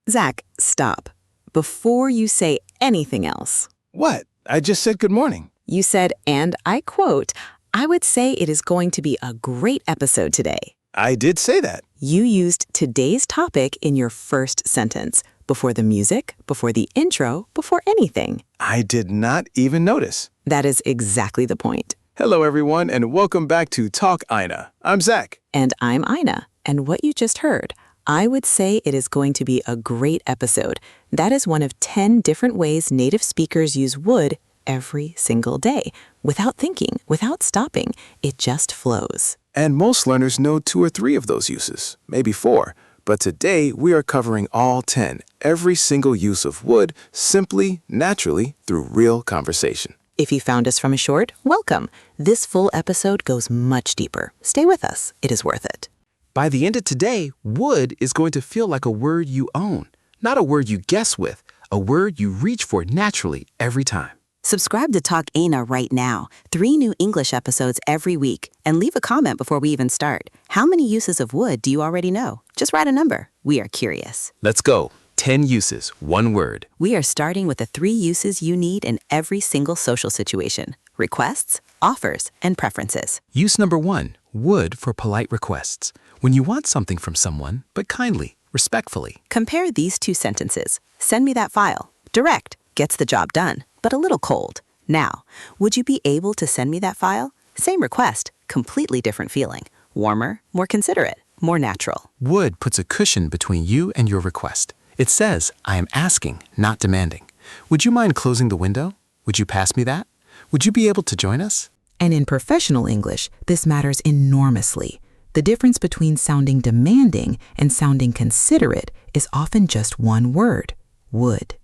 Zach, stop. Before you say anything else, What? I just said good morning. you said, and I quote, I would say it is going to be a great episode today. I did say that. You used today's topic in your first sentence, before the music, before the intro, before anything. I did not even notice. That is exactly the point. Hello, everyone, and welcome back to Talk Eyna. I'm Zack. And I'm Eyna, and what you just heard, I would say it is going to be a great episode. That is one of 10 different ways native speakers use would every single day, without thinking, without stopping. It just flows. And most learners know 2 or 3 of those uses, maybe 4. But today, we are covering all 10, every single use of would, simply, naturally, through real conversation. If you found us from a short, welcome. This full episode goes much deeper. Stay with us. It is worth it. By the end of today, would is going to feel like a word you own, not a word you guess with, a word you reach for naturally every time. Subscribe to Talk Eyna right now. 3 new English episodes every week. And leave a comment before we even start. How many uses of would do you already know? Just write a number. We are curious. Let's go. 10 uses, 1 word. We are starting with the 3 uses you need in every single social situation: requests, offers, and preferences. Use number 1, would for polite requests. When you want something from someone, but kindly, respectfully. Compare these 2 sentences. Send me that file. Direct. Gets the job done, but a little cold. Now, would you be able to send me that file? Same request, completely different feeling. Warmer, more considerate, more natural. Would puts a cushion between you and your request. It says, I am asking, not demanding. Would you mind closing the window? Would you pass me that? Would you be able to join us? And in professional English, this matters enormously. The difference between sounding demanding and sounding considerate is often just one word: would.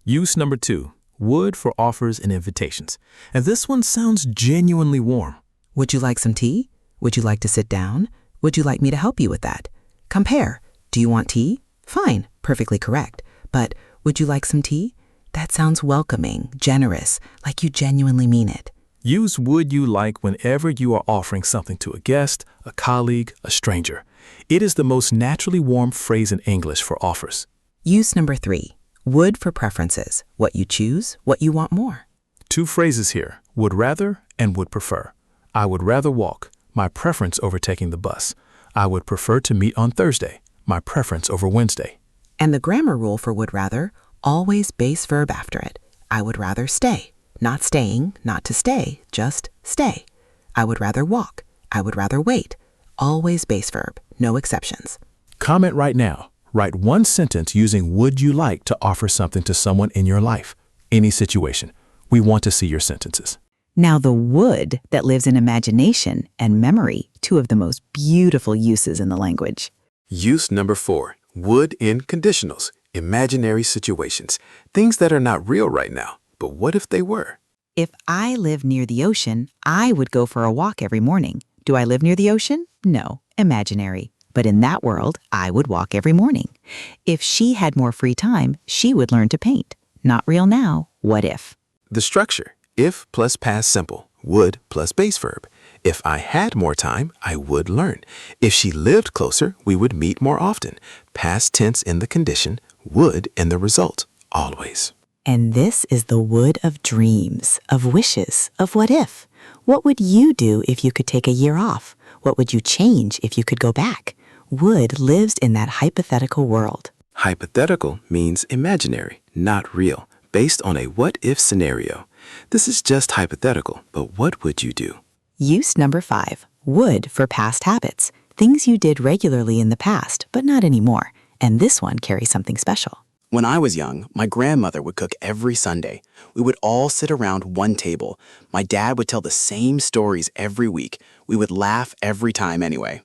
Use number 2, would for offers and invitations. And this one sounds genuinely warm. Would you like some tea? Would you like to sit down? Would you like me to help you with that? Compare. Do you want tea? Fine, perfectly correct. But would you like some tea? That sounds welcoming, generous, like you genuinely mean it. Use would you like whenever you are offering something to a guest, a colleague, a stranger. It is the most naturally warm phrase in English for offers. Use number 3, would for preferences, what you choose, what you want more. 2 phrases here, would rather and would prefer. I would rather walk, my preference over taking the bus. I would prefer to meet on Thursday, my preference over Wednesday. And the grammar rule for would rather, always base verb after it. I would rather stay. Not staying, not to stay, just stay. I would rather walk. I would rather wait. Always base verb, no exceptions. Comment right now. Write 1 sentence using would you like to offer something to someone in your life, any situation. We want to see your sentences. Now the would that lives in imagination and memory, 2 of the most beautiful uses in the language. Use number 4, would in conditionals, imaginary situations, things that are not real right now. But what if they were? If I live near the ocean, I would go for a walk every morning. Do I live near the ocean? No, imaginary. But in that world, I would walk every morning. If she had more free time, she would learn to paint. Not real now. What if? The structure, if plus past simple, would plus base verb. If I had more time, I would learn. If she lived closer, we would meet more often. Past tense in the condition, would in the result, always. And this is the would of dreams, of wishes, of what if. What would you do if you could take a year off? What would you change if you could go back? Would lives in that hypothetical world. Hypothetical means imaginary, not real, based on a what-if scenario. This is just hypothetical, but what would you do? Use number 5, would for past habits, things you did regularly in the past, but not anymore. And this one carries something special. When I was young, my grandmother would cook every Sunday. We would all sit around one table. My dad would tell the same stories every week. We would laugh every time anyway.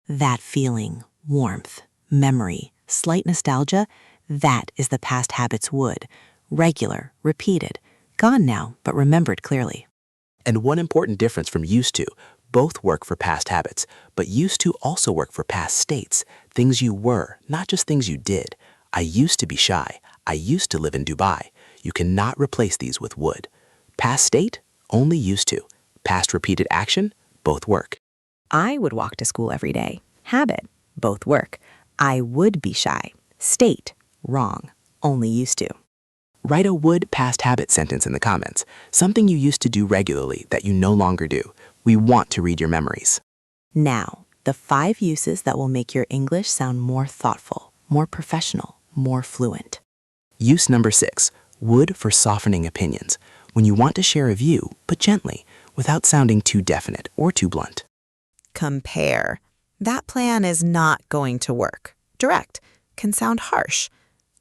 That feeling, warmth, memory, slight nostalgia, that is the past habits would. Regular, repeated, gone now, but remembered clearly. And one important difference from used to, both work for past habits, but used to also work for past states, things you were, not just things you did. I used to be shy. I used to live in Dubai. You cannot replace these with would. Past state, only used to. Past repeated action, both work. I would walk to school every day. Habit, both work. I would be shy. State, Wrong. Only used to. Write a would past habit sentence in the comments, something you used to do regularly that you no longer do. We want to read your memories. Now, the 5 uses that will make your English sound more thoughtful, more professional, more fluent. Use number 6, would for softening opinions, when you want to share a view, but gently, without sounding too definite or too blunt. Compare. That plan is not going to work. Direct. Can sound harsh.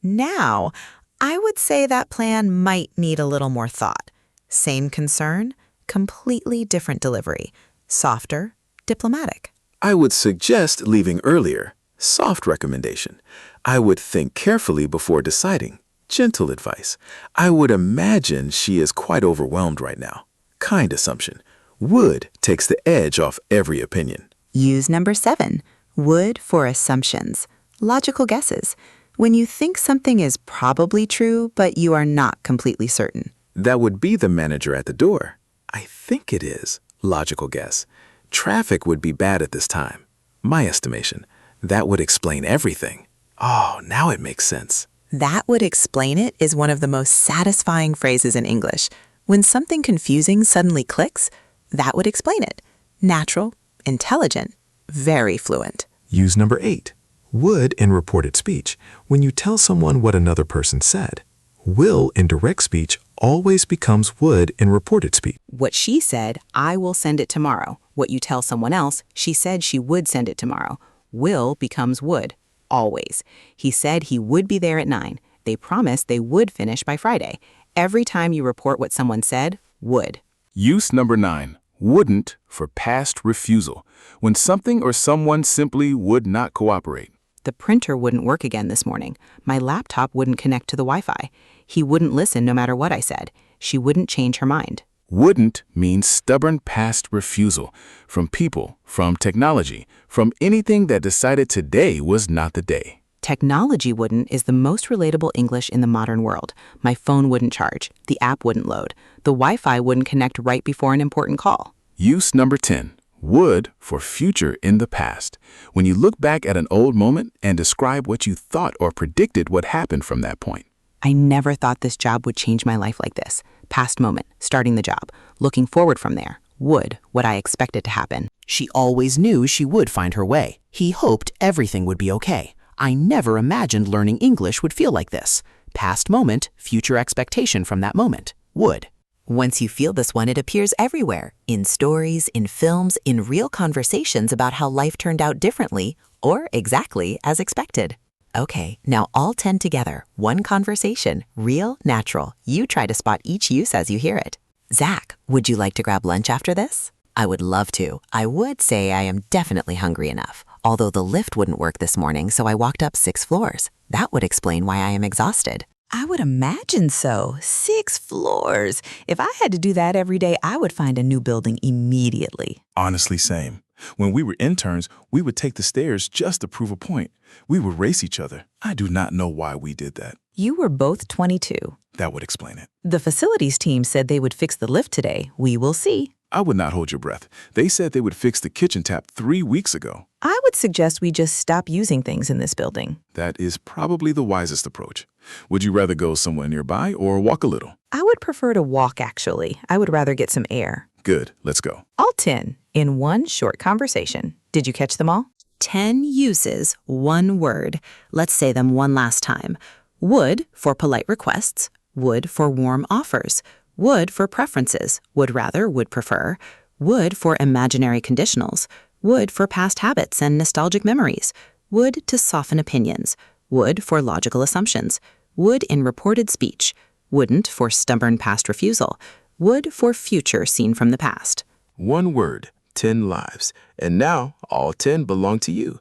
Now, I would say that plan might need a little more thought. Same concern, completely different delivery. Softer, diplomatic. I would suggest leaving earlier. Soft recommendation. I would think carefully before deciding. Gentle advice. I would imagine she is quite overwhelmed right now. Kind assumption. Would takes the edge off every opinion. Use number 7. Would for assumptions. Logical guesses. When you think something is probably true, but you are not completely certain. That would be the manager at the door. I think it is. Logical guess. Traffic would be bad at this time. My estimation. That would explain everything. Oh, now it makes sense. That would explain it is one of the most satisfying phrases in English. When something confusing suddenly clicks, that would explain it. Natural, intelligent, very fluent. Use number 8. Would in reported speech, when you tell someone what another person said. Will in direct speech always becomes would in reported speech. What she said, I will send it tomorrow. What you tell someone else, she said she would send it tomorrow. Will becomes would, always. He said he would be there at 9. They promised they would finish by Friday. Every time you report what someone said, would. Use number 9, wouldn't for past refusal, when something or someone simply would not cooperate. The printer wouldn't work again this morning. My laptop wouldn't connect to the Wi-Fi. He wouldn't listen no matter what I said. She wouldn't change her mind. Wouldn't means stubborn past refusal from people, from technology, from anything that decided today was not the day. Technology wouldn't is the most relatable English in the modern world. My phone wouldn't charge. The app wouldn't load. The Wi-Fi wouldn't connect right before an important call. Use number 10, would for future in the past, when you look back at an old moment and describe what you thought or predicted would happen from that point. I never thought this job would change my life like this. Past moment, starting the job. Looking forward from there. Would, what I expected to happen. She always knew she would find her way. He hoped everything would be okay. I never imagined learning English would feel like this. Past moment, future expectation from that moment. Would. Once you feel this one, it appears everywhere. In stories, in films, in real conversations about how life turned out differently or exactly as expected. Okay, now all 10 together. One conversation, real, natural. You try to spot each use as you hear it. Zach, would you like to grab lunch after this? I would love to. I would say I am definitely hungry enough. Although the lift wouldn't work this morning, so I walked up 6 floors. That would explain why I am exhausted. I would imagine so. 6 floors. If I had to do that every day, I would find a new building immediately. Honestly, same. When we were interns, we would take the stairs just to prove a point. We would race each other. I do not know why we did that. You were both 22. That would explain it. The facilities team said they would fix the lift today. We will see. I would not hold your breath. They said they would fix the kitchen tap 3 weeks ago. I would suggest we just stop using things in this building. That is probably the wisest approach. Would you rather go somewhere nearby or walk a little? I would prefer to walk, actually. I would rather get some air. Good, let's go. All 10 in one short conversation. Did you catch them all? 10 uses, 1 word. Let's say them one last time. Would for polite requests. Would for warm offers. Would for preferences. Would rather, would prefer. Would for imaginary conditionals. Would for past habits and nostalgic memories. Would to soften opinions. Would for logical assumptions. Would in reported speech. Wouldn't for stubborn past refusal. Would for future seen from the past. 1 word, 10 lives. And now all 10 belong to you.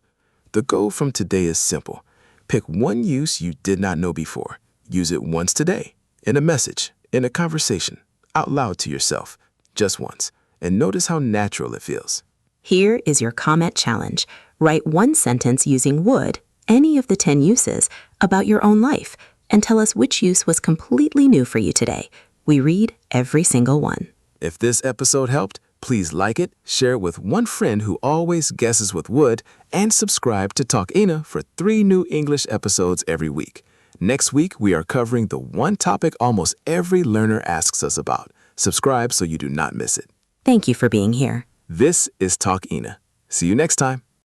The goal from today is simple. Pick 1 use you did not know before. Use it once today, in a message, in a conversation, out loud to yourself, just once. And notice how natural it feels. Here is your comment challenge. Write 1 sentence using would, any of the 10 uses, about your own life, and tell us which use was completely new for you today. We read every single one. If this episode helped, please like it, share it with 1 friend who always guesses with would, and subscribe to Talk Eyna for 3 new English episodes every week. Next week, we are covering the one topic almost every learner asks us about. Subscribe so you do not miss it. Thank you for being here. This is Talk Eyna. See you next time.